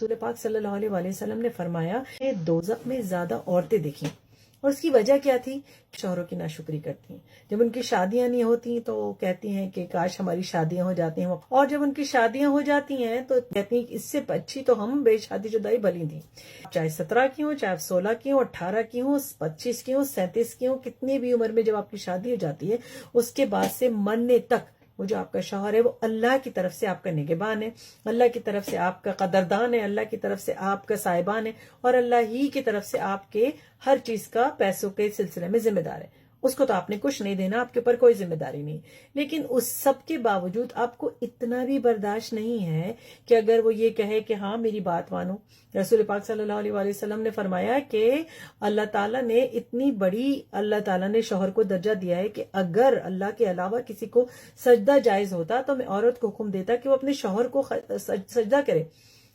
رسول پاک صلی اللہ علیہ وآلہ وسلم نے فرمایا کہ دوزخ میں زیادہ عورتیں دیکھیں، اور اس کی وجہ کیا تھی؟ شوہروں کی ناشکری کرتی ہیں۔ جب ان کی شادیاں نہیں ہوتی تو کہتی ہیں کہ کاش ہماری شادیاں ہو جاتی ہیں، اور جب ان کی شادیاں ہو جاتی ہیں تو کہتی ہیں کہ اس سے اچھی تو ہم بے شادی شدہ بھلی تھیں، چاہے 17 کی ہوں، چاہے 16 کی ہوں، 18 کی ہوں، 25 کی ہوں، 37 کی ہوں، کتنی بھی عمر میں جب آپ کی شادی ہو جاتی ہے اس کے بعد سے مرنے تک وہ جو آپ کا شوہر ہے وہ اللہ کی طرف سے آپ کا نگہبان ہے، اللہ کی طرف سے آپ کا قدردان ہے، اللہ کی طرف سے آپ کا صاحبان ہے، اور اللہ ہی کی طرف سے آپ کے ہر چیز کا پیسوں کے سلسلے میں ذمہ دار ہے۔ اس کو تو آپ نے کچھ نہیں دینا، آپ کے اوپر کوئی ذمہ داری نہیں، لیکن اس سب کے باوجود آپ کو اتنا بھی برداشت نہیں ہے کہ اگر وہ یہ کہے کہ ہاں میری بات مانو۔ رسول پاک صلی اللہ علیہ وآلہ وسلم نے فرمایا کہ اللہ تعالیٰ نے اتنی بڑی، اللہ تعالیٰ نے شوہر کو درجہ دیا ہے کہ اگر اللہ کے علاوہ کسی کو سجدہ جائز ہوتا تو میں عورت کو حکم دیتا کہ وہ اپنے شوہر کو سجدہ کرے۔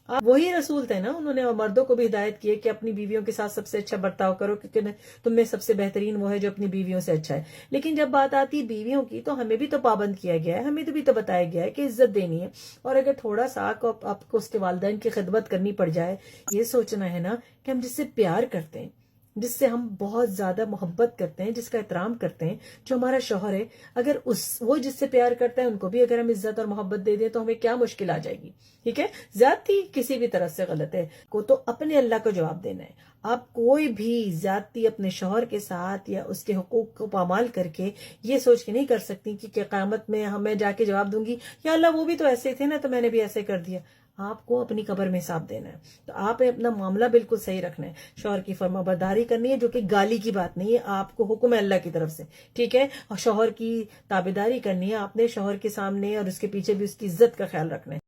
آپ وہی رسول تھے نا، انہوں نے مردوں کو بھی ہدایت کی ہے کہ اپنی بیویوں کے ساتھ سب سے اچھا برتاؤ کرو، کیونکہ تم میں سب سے بہترین وہ ہے جو اپنی بیویوں سے اچھا ہے۔ لیکن جب بات آتی بیویوں کی تو ہمیں بھی تو پابند کیا گیا ہے، ہمیں بھی تو بتایا گیا ہے کہ عزت دینی ہے، اور اگر تھوڑا سا آپ کو اس کے والدین کی خدمت کرنی پڑ جائے، یہ سوچنا ہے نا کہ ہم جس سے پیار کرتے ہیں، جس سے ہم بہت زیادہ محبت کرتے ہیں، جس کا احترام کرتے ہیں، جو ہمارا شوہر ہے، اگر وہ جس سے پیار کرتا ہے ان کو بھی اگر ہم عزت اور محبت دے دیں تو ہمیں کیا مشکل آ جائے گی؟ ٹھیک ہے، زیادتی کسی بھی طرف سے غلط ہے، کو تو اپنے اللہ کو جواب دینا ہے۔ آپ کوئی بھی زیادتی اپنے شوہر کے ساتھ یا اس کے حقوق کو پامال کر کے یہ سوچ کے نہیں کر سکتی کہ قیامت میں ہمیں جا کے جواب دوں گی یا اللہ وہ بھی تو ایسے تھے نا تو میں نے بھی ایسے کر دیا۔ آپ کو اپنی قبر میں حساب دینا ہے، تو آپ نے اپنا معاملہ بالکل صحیح رکھنا ہے، شوہر کی فرما برداری کرنی ہے، جو کہ گالی کی بات نہیں ہے، آپ کو حکم ہے اللہ کی طرف سے، ٹھیک ہے، اور شوہر کی تابعداری کرنی ہے، آپ نے شوہر کے سامنے اور اس کے پیچھے بھی اس کی عزت کا خیال رکھنا ہے۔